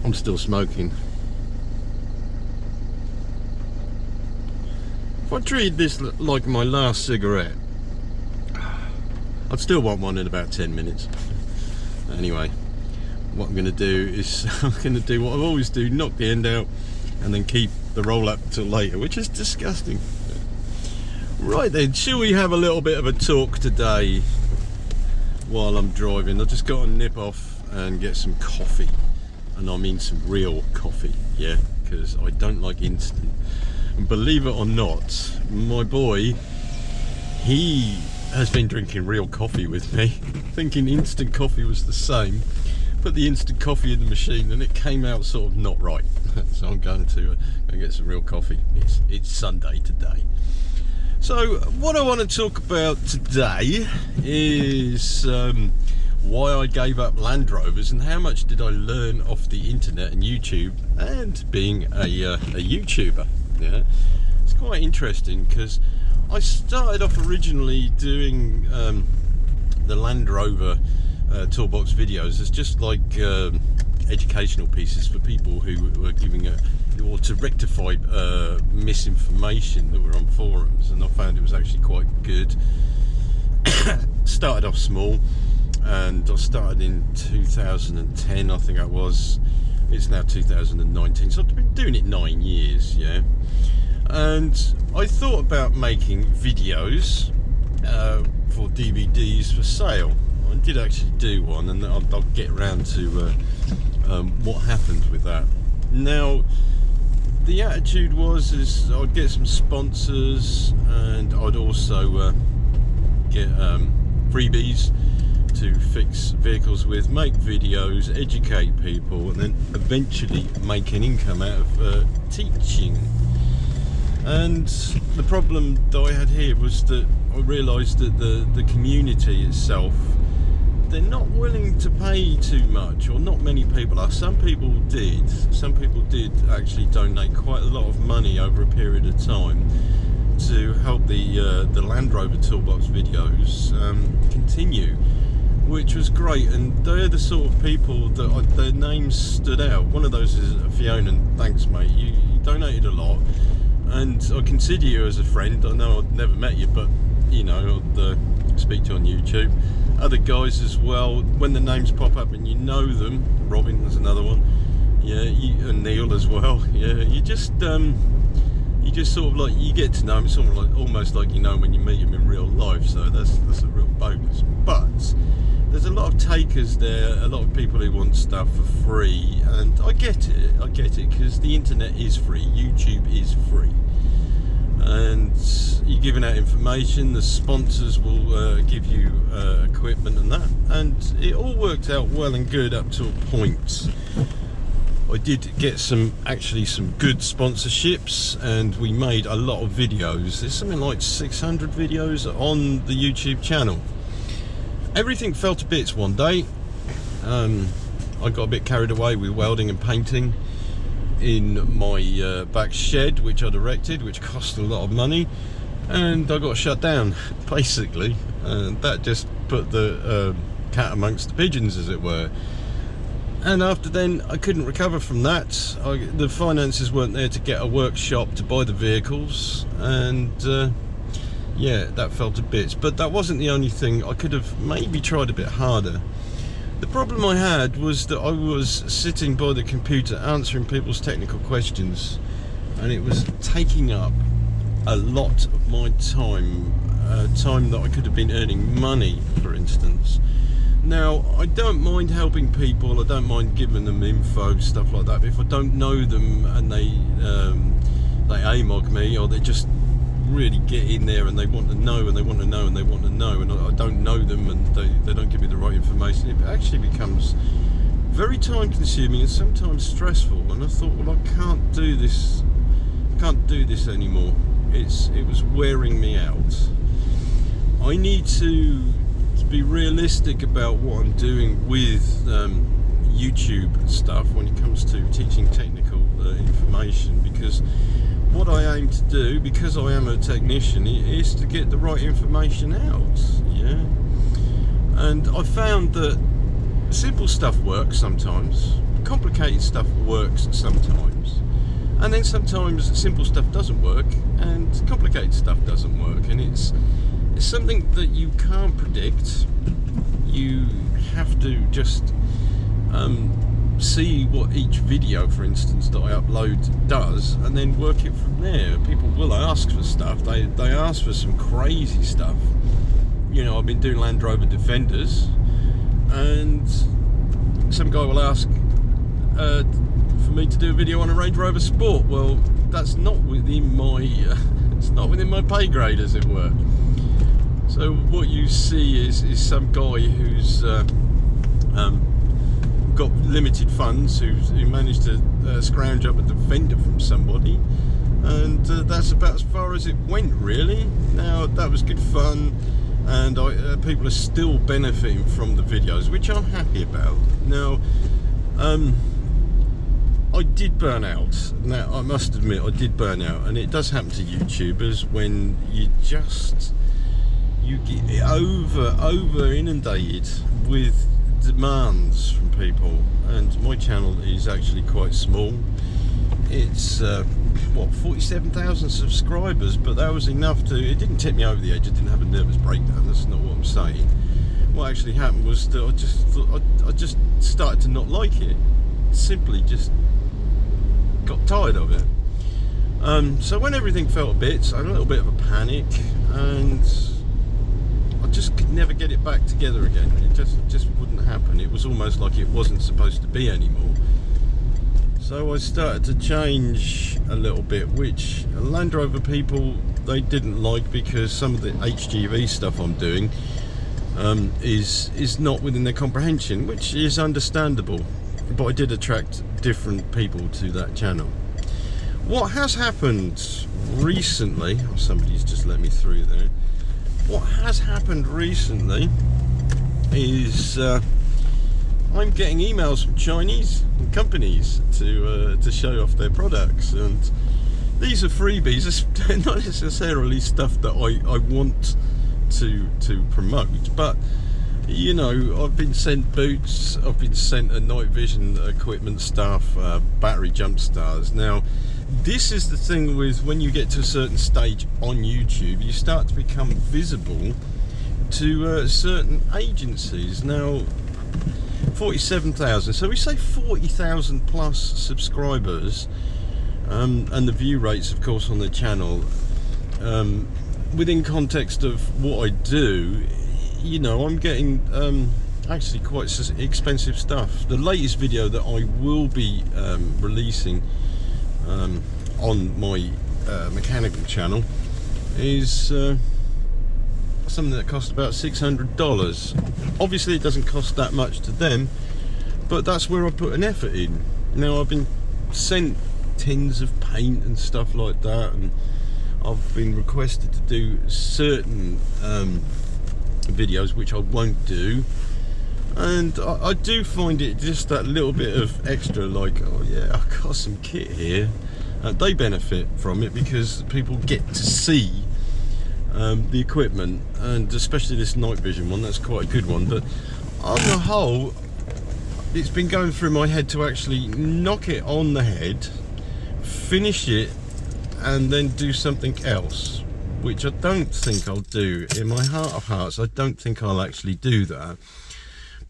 I'm still smoking. If I treated this like my last cigarette, I'd still want one in about 10 minutes. Anyway, what I'm going to do is I'm going to do what I always do, knock the end out and then keep the roll up till later, which is disgusting. Right then, shall we have a little bit of a talk today while I'm driving? I've just got to nip off and get some coffee, and I mean some real coffee, yeah, because I don't like instant. And believe it or not, my boy, he has been drinking real coffee with me, thinking instant coffee was the same. Put the instant coffee in the machine and it came out sort of not right. So I'm going to get some real coffee. It's Sunday today. So what I want to talk about today is why I gave up Land Rovers and how much did I learn off the internet and YouTube and being a YouTuber. Yeah, it's quite interesting because I started off originally doing the Land Rover Toolbox videos as just like educational pieces for people who were giving or to rectify misinformation that were on forums, and I found it was actually quite good. Started off small, and I started in 2010, I think that was. It's now 2019, so I've been doing it 9 years, yeah. And I thought about making videos for DVDs for sale. I did actually do one, and I'll get around to what happened with that. Now, the attitude is I'd get some sponsors, and I'd also get freebies to fix vehicles with, make videos, educate people, and then eventually make an income out of teaching. And the problem that I had here was that I realised that the community itself, they're not willing to pay too much, or not many people are. Some people did actually donate quite a lot of money over a period of time to help the Land Rover Toolbox videos continue, which was great. And they're the sort of people that their names stood out. One of those is Fiona, and thanks mate, you donated a lot, and I consider you as a friend. I know I've never met you, but you know, I'd speak to you on YouTube. Other guys as well, when the names pop up and you know them, Robin was another one, yeah, and Neil as well, yeah, you just sort of like, you get to know him. It's sort of like, almost like you know when you meet him in real life, so that's a real bonus. But there's a lot of takers there, a lot of people who want stuff for free, and I get it, because the internet is free, YouTube is free, and you're giving out information, the sponsors will give you equipment and that, and it all worked out well and good up to a point. I did get some good sponsorships, and we made a lot of videos. There's something like 600 videos on the YouTube channel. Everything fell to bits one day. I got a bit carried away with welding and painting in my back shed, which I'd erected, which cost a lot of money, and I got shut down basically, and that just put the cat amongst the pigeons, as it were. And after then I couldn't recover from that. The finances weren't there to get a workshop to buy the vehicles, and yeah, that fell to bits. But that wasn't the only thing. I could have maybe tried a bit harder. The problem I had was that I was sitting by the computer answering people's technical questions, and it was taking up a lot of my time, time that I could have been earning money, for instance. Now, I don't mind helping people, I don't mind giving them info, stuff like that, but if I don't know them and they AMOG me, or they just really get in there and they want to know and they want to know and they want to know, and I don't know them and they don't give me the right information, it actually becomes very time consuming and sometimes stressful. And I thought, well, I can't do this anymore. It was wearing me out. I need to be realistic about what I'm doing with YouTube stuff when it comes to teaching technical information, because what I aim to do, because I am a technician, is to get the right information out, yeah. And I found that simple stuff works sometimes, complicated stuff works sometimes, and then sometimes simple stuff doesn't work and complicated stuff doesn't work, and it's something that you can't predict. You have to just see what each video, for instance, that I upload does, and then work it from there. People will ask for stuff. They ask for some crazy stuff. You know, I've been doing Land Rover Defenders, and some guy will ask for me to do a video on a Range Rover Sport. Well, that's not within my it's not within my pay grade, as it were. So what you see is some guy who's got limited funds, who managed to scrounge up a Defender from somebody, and that's about as far as it went, really. Now, that was good fun, and people are still benefiting from the videos, which I'm happy about. Now, I did burn out. Now, I must admit, I did burn out, and it does happen to YouTubers when you get over inundated with demands from people. And my channel is actually quite small. It's what, 47,000 subscribers, but that was enough to, it didn't tip me over the edge. I didn't have a nervous breakdown, that's not what I'm saying. What actually happened was that I just started to not like it. Simply just got tired of it. So when everything fell to bits, I had a little bit of a panic, and I just could never get it back together again. It just wouldn't happen. It was almost like it wasn't supposed to be anymore. So I started to change a little bit, which Land Rover people, they didn't like, because some of the HGV stuff I'm doing is not within their comprehension, which is understandable. But I did attract different people to that channel. What has happened recently, oh, somebody's just let me through there. What has happened recently is I'm getting emails from Chinese companies to show off their products, and these are freebies. They're not necessarily stuff that I want to promote, but you know, I've been sent boots, I've been sent a night vision equipment stuff, battery jump stars. Now, this is the thing with when you get to a certain stage on YouTube, you start to become visible to certain agencies. Now, 47,000, so we say 40,000 plus subscribers, and the view rates, of course, on the channel, within context of what I do, you know, I'm getting actually quite expensive stuff. The latest video that I will be releasing on my mechanical channel is something that cost about $600. Obviously it doesn't cost that much to them, but that's where I put an effort in. Now, I've been sent tins of paint and stuff like that, and I've been requested to do certain videos which I won't do, and I do find it just that little bit of extra, like, oh yeah, I've got some kit here. They benefit from it because people get to see the equipment, and especially this night vision one, that's quite a good one. But on the whole, it's been going through my head to actually knock it on the head, finish it, and then do something else, which I don't think I'll do. In my heart of hearts, I don't think I'll actually do that.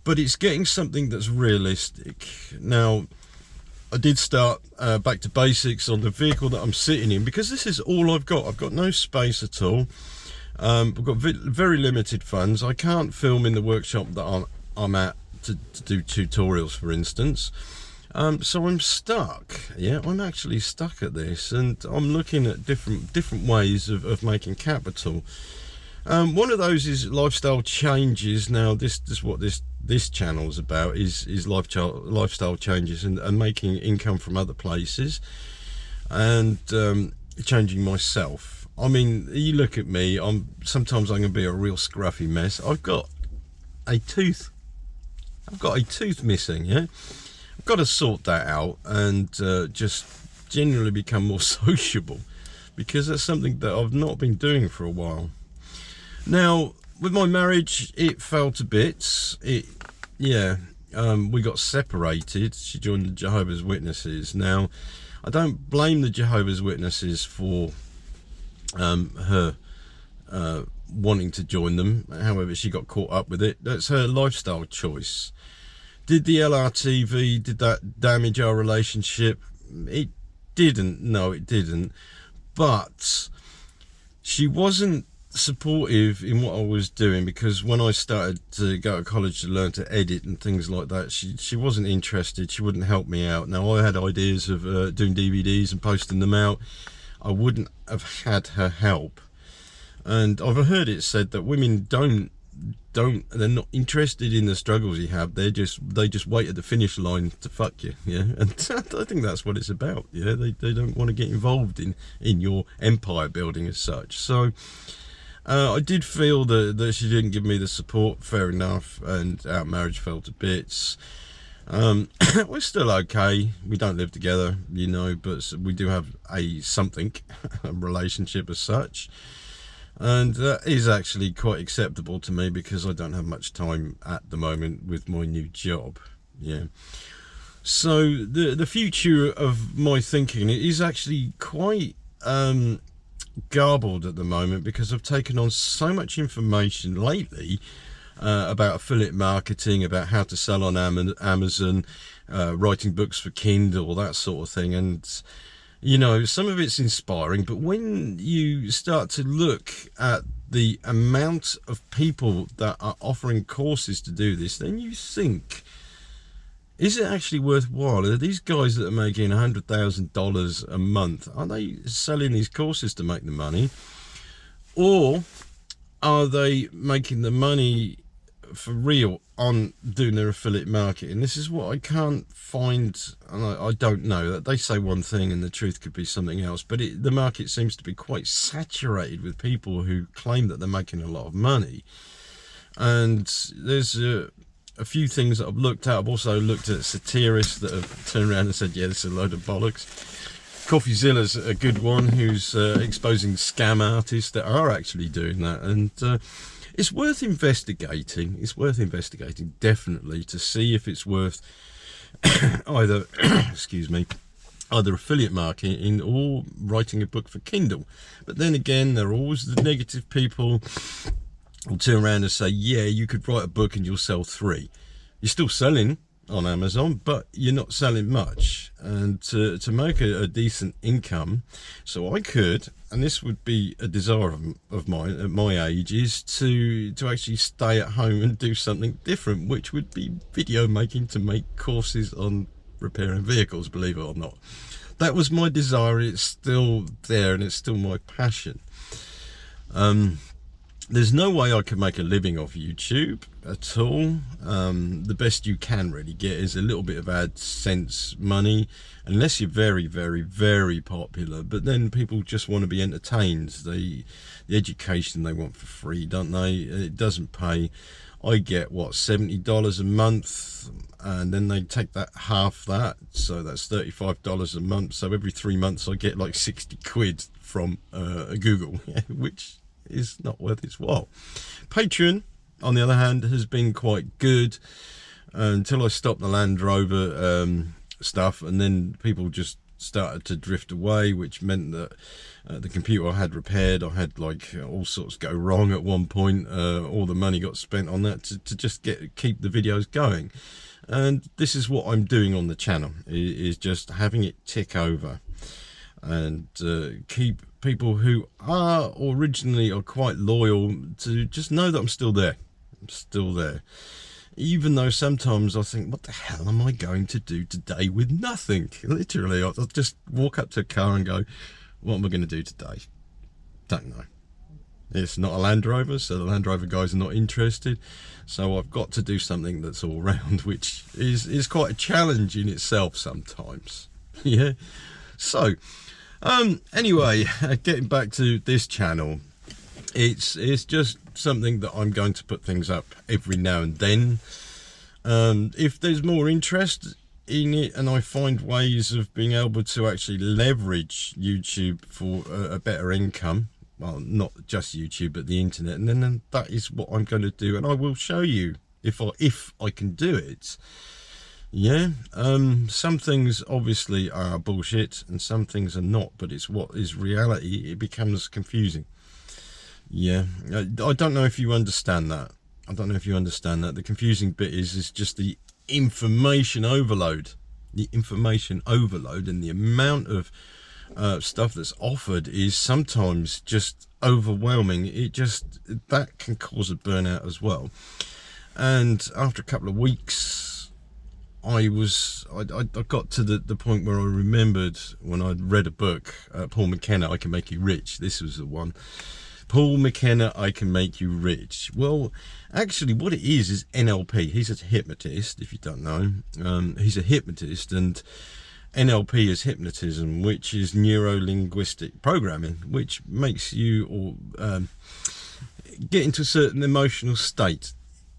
But it's getting something that's realistic. Now, I did start back to basics on the vehicle that I'm sitting in, because this is all I've got. I've got no space at all. I've got very limited funds. I can't film in the workshop that I'm at to do tutorials, for instance. So I'm stuck. Yeah, I'm actually stuck at this, and I'm looking at different ways of making capital. One of those is lifestyle changes. Now, this is what this channel is about, is lifestyle changes and making income from other places, and changing myself. I mean, you look at me, sometimes I'm going to be a real scruffy mess. I've got a tooth missing, yeah? I've got to sort that out, and just generally become more sociable, because that's something that I've not been doing for a while. Now, with my marriage, it fell to bits. Yeah, we got separated. She joined the Jehovah's Witnesses. Now, I don't blame the Jehovah's Witnesses for her wanting to join them. However, she got caught up with it. That's her lifestyle choice. Did the LRTV, did that damage our relationship? It didn't. No, it didn't. But she wasn't supportive in what I was doing, because when I started to go to college to learn to edit and things like that, she wasn't interested. She wouldn't help me out. Now, I had ideas of doing DVDs and posting them out. I wouldn't have had her help. And I've heard it said that women they're not interested in the struggles you have. They just wait at the finish line to fuck you. Yeah, and I think that's what it's about. Yeah, they don't want to get involved in your empire building as such. So I did feel that she didn't give me the support. Fair enough. And our marriage fell to bits. We're still okay. We don't live together, you know, but we do have a relationship as such. And that is actually quite acceptable to me, because I don't have much time at the moment with my new job. Yeah. So the future of my thinking is actually quite garbled at the moment, because I've taken on so much information lately about affiliate marketing, about how to sell on Amazon, writing books for Kindle, that sort of thing. And you know, some of it's inspiring, but when you start to look at the amount of people that are offering courses to do this, then you think, is it actually worthwhile? Are these guys that are making $100,000 a month, are they selling these courses to make the money? Or are they making the money for real on doing their affiliate marketing? This is what I can't find, and I don't know. They say one thing and the truth could be something else, but the market seems to be quite saturated with people who claim that they're making a lot of money. And there's a few things that I've looked at. I've also looked at satirists that have turned around and said, yeah, this is a load of bollocks. CoffeeZilla's a good one, who's exposing scam artists that are actually doing that. And it's worth investigating. It's worth investigating, definitely, to see if it's worth either either affiliate marketing or writing a book for Kindle. But then again, there are always the negative people who'll turn around and say, yeah, you could write a book and you'll sell 3. You're still selling on Amazon, but you're not selling much. And to make a decent income, so I could, and this would be a desire of mine at my age, is to actually stay at home and do something different, which would be video making, to make courses on repairing vehicles, believe it or not. That was my desire. It's still there, and it's still my passion. There's no way I could make a living off YouTube at all. The best you can really get is a little bit of AdSense money, unless you're very, very, very popular. But then people just want to be entertained. The education they want for free, don't they? It doesn't pay. I get, what, $70 a month, and then they take that half that, so that's $35 a month. So every 3 months I get like 60 quid from Google, which is not worth its while. Patreon, on the other hand, has been quite good until I stopped the Land Rover stuff, and then people just started to drift away, which meant that the computer I had repaired, I had like all sorts go wrong at one point. All the money got spent on that to just keep the videos going. And this is what I'm doing on the channel, is just having it tick over and keep people who are originally quite loyal to just know that I'm still there. I'm still there, even though sometimes I think, what the hell am I going to do today with nothing? Literally, I'll just walk up to a car and go, what am I going to do today? Don't know. It's not a Land Rover, so the Land Rover guys are not interested. So I've got to do something that's all round, which is quite a challenge in itself sometimes. Yeah. So anyway, getting back to this channel, it's just something that I'm going to put things up every now and then. If there's more interest in it and I find ways of being able to actually leverage YouTube for a better income, well, not just YouTube but the internet, and then that is what I'm going to do, and I will show you if I can do it. Yeah, some things obviously are bullshit and some things are not, but it's what is reality. It becomes confusing. Yeah, I don't know if you understand that. I don't know if you understand that. The confusing bit is just the information overload. The information overload and the amount of stuff that's offered is sometimes just overwhelming. That can cause a burnout as well. And after a couple of weeks, I got to the point where I remembered when I'd read a book, Paul McKenna, I Can Make You Rich. This was the one. Paul McKenna, I Can Make You Rich. Well, actually what it is NLP. He's a hypnotist, if you don't know. He's a hypnotist, and NLP is hypnotism, which is neuro-linguistic programming, which makes you get into a certain emotional state,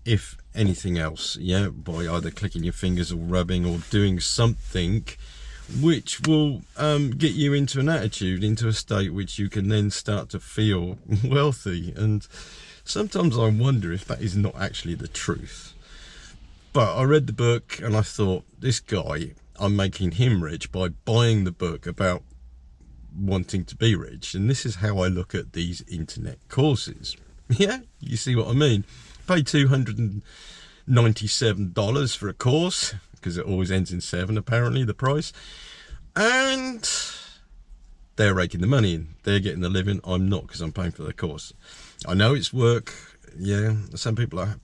if anything else, yeah, by either clicking your fingers or rubbing or doing something which will get you into an attitude, into a state which you can then start to feel wealthy. And sometimes I wonder if that is not actually the truth. But I read the book and I thought, this guy, I'm making him rich by buying the book about wanting to be rich. And this is how I look at these internet courses. Yeah, you see what I mean? Pay $297 for a course, because it always ends in 7 apparently, the price, and they're raking the money in. They're getting the living. I'm not, because I'm paying for the course. I know it's work. Yeah, some people are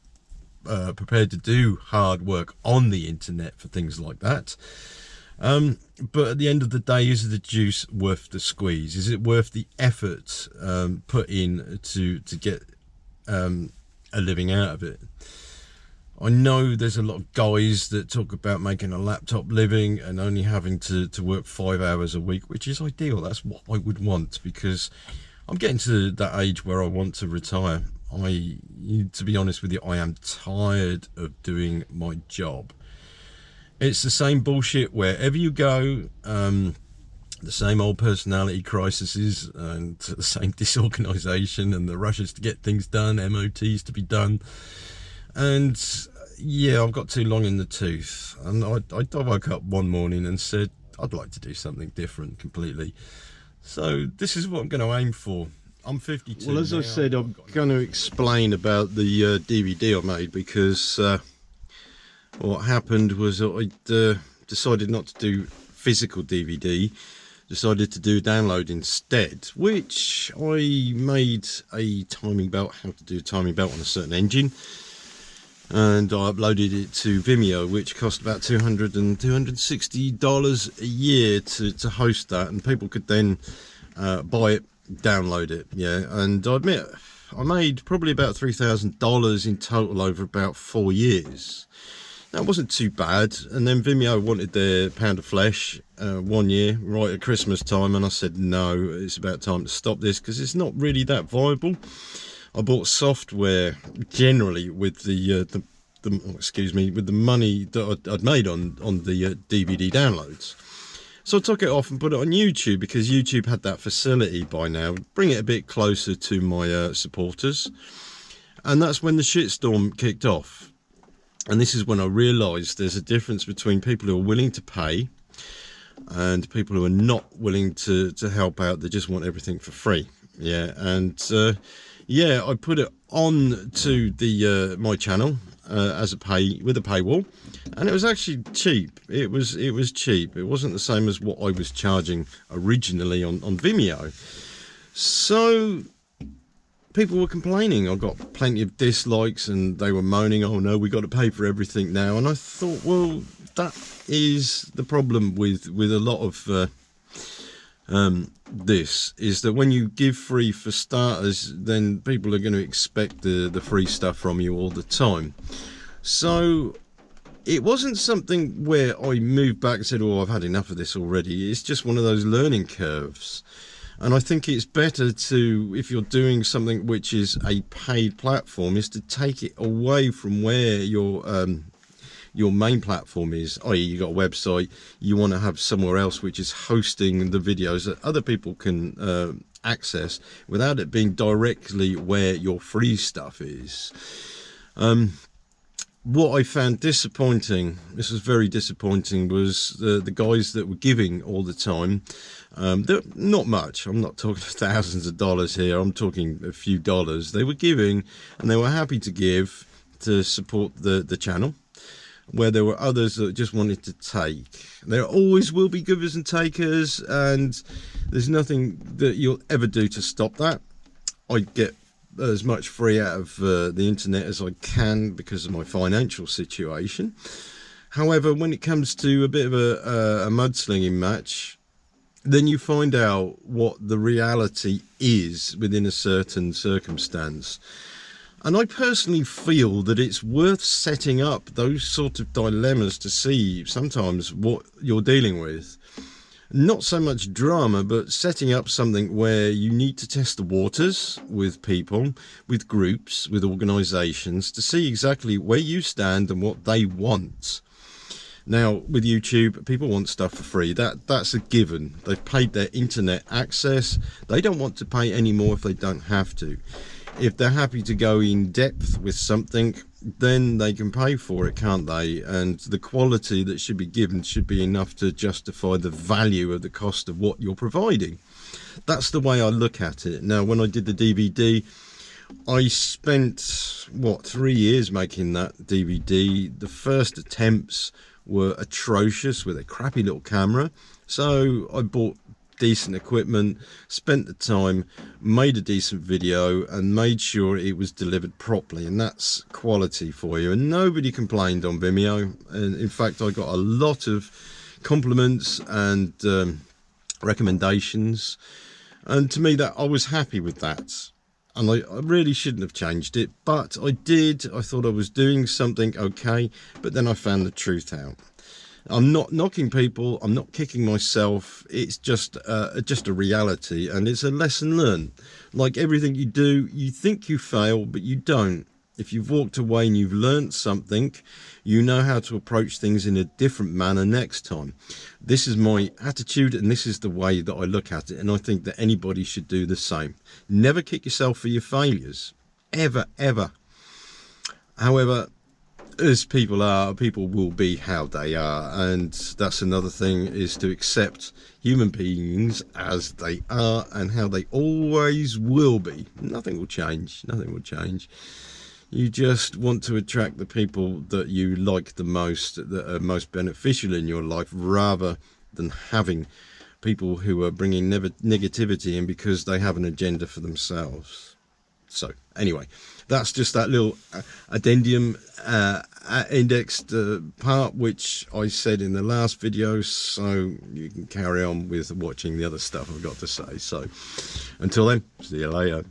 prepared to do hard work on the internet for things like that, but at the end of the day, is the juice worth the squeeze? Is it worth the effort put in to get a living out of it? I know there's a lot of guys that talk about making a laptop living and only having to work 5 hours a week, which is ideal. That's what I would want, because I'm getting to that age where I want to retire. To be honest with you, I am tired of doing my job. It's the same bullshit wherever you go, the same old personality crises and the same disorganisation and the rushes to get things done, MOTs to be done. And yeah, I've got too long in the tooth. And I woke up one morning and said, I'd like to do something different completely. So this is what I'm going to aim for. I'm 52. Well, as now, I said, I'm going to explain about the DVD I made, because what happened was I decided not to do physical DVD, decided to do download instead, which I made a timing belt, how to do a timing belt on a certain engine, and I uploaded it to Vimeo, which cost about $260 a year to host that, and people could then buy it, download it. Yeah, and I admit I made probably about $3,000 in total over about 4 years. That wasn't too bad. And then Vimeo wanted their pound of flesh 1 year right at Christmas time, and I said no, it's about time to stop this, because it's not really that viable. I bought software generally with the money that I'd made on the DVD downloads. So I took it off and put it on YouTube, because YouTube had that facility by now, bring it a bit closer to my supporters. And that's when the shitstorm kicked off. And this is when I realised there's a difference between people who are willing to pay and people who are not willing to help out. They just want everything for free. Yeah, and yeah, I put it on to the my channel with a paywall, and it was actually cheap. It was cheap. It wasn't the same as what I was charging originally on Vimeo. So people were complaining. I got plenty of dislikes, and they were moaning, oh no, we got to pay for everything now. And I thought, well, that is the problem with a lot of this, is that when you give free for starters, then people are going to expect the free stuff from you all the time. So it wasn't something where I moved back and said, oh, I've had enough of this already. It's just one of those learning curves. And I think it's better to, if you're doing something which is a paid platform, is to take it away from where your main platform is, i.e. you got a website, you want to have somewhere else which is hosting the videos that other people can access without it being directly where your free stuff is. what I found disappointing, this was very disappointing, was the guys that were giving all the time. Not much, I'm not talking thousands of dollars here, I'm talking a few dollars. They were giving, and they were happy to give to support the channel, where there were others that just wanted to take. There always will be givers and takers, and there's nothing that you'll ever do to stop that. I get as much free out of the internet as I can because of my financial situation. However, when it comes to a bit of a mudslinging match, then you find out what the reality is within a certain circumstance. And I personally feel that it's worth setting up those sort of dilemmas to see sometimes what you're dealing with. Not so much drama, but setting up something where you need to test the waters with people, with groups, with organisations, to see exactly where you stand and what they want. Now, with YouTube, people want stuff for free. That's a given. They've paid their internet access. They don't want to pay any more if they don't have to. If they're happy to go in depth with something, then they can pay for it, can't they? And the quality that should be given should be enough to justify the value of the cost of what you're providing. That's the way I look at it. Now, when I did the DVD, I spent, 3 years making that DVD. The first attempts were atrocious with a crappy little camera. So I bought decent equipment, spent the time, made a decent video, and made sure it was delivered properly, and that's quality for you. And nobody complained on Vimeo, and in fact I got a lot of compliments and recommendations, and to me, that I was happy with that. And I really shouldn't have changed it, but I did. I thought I was doing something okay, but then I found the truth out. I'm not knocking people, I'm not kicking myself, it's just a reality, and it's a lesson learned. Like everything you do, you think you fail, but you don't. If you've walked away and you've learned something, you know how to approach things in a different manner next time. This is my attitude, and this is the way that I look at it, and I think that anybody should do the same. Never kick yourself for your failures, ever, ever. However, as people are, people will be how they are, and that's another thing, is to accept human beings as they are and how they always will be. Nothing will change, nothing will change. You just want to attract the people that you like the most, that are most beneficial in your life, rather than having people who are bringing negativity in because they have an agenda for themselves. So anyway, that's just that little addendum indexed part which I said in the last video, so you can carry on with watching the other stuff I've got to say. So until then, see you later.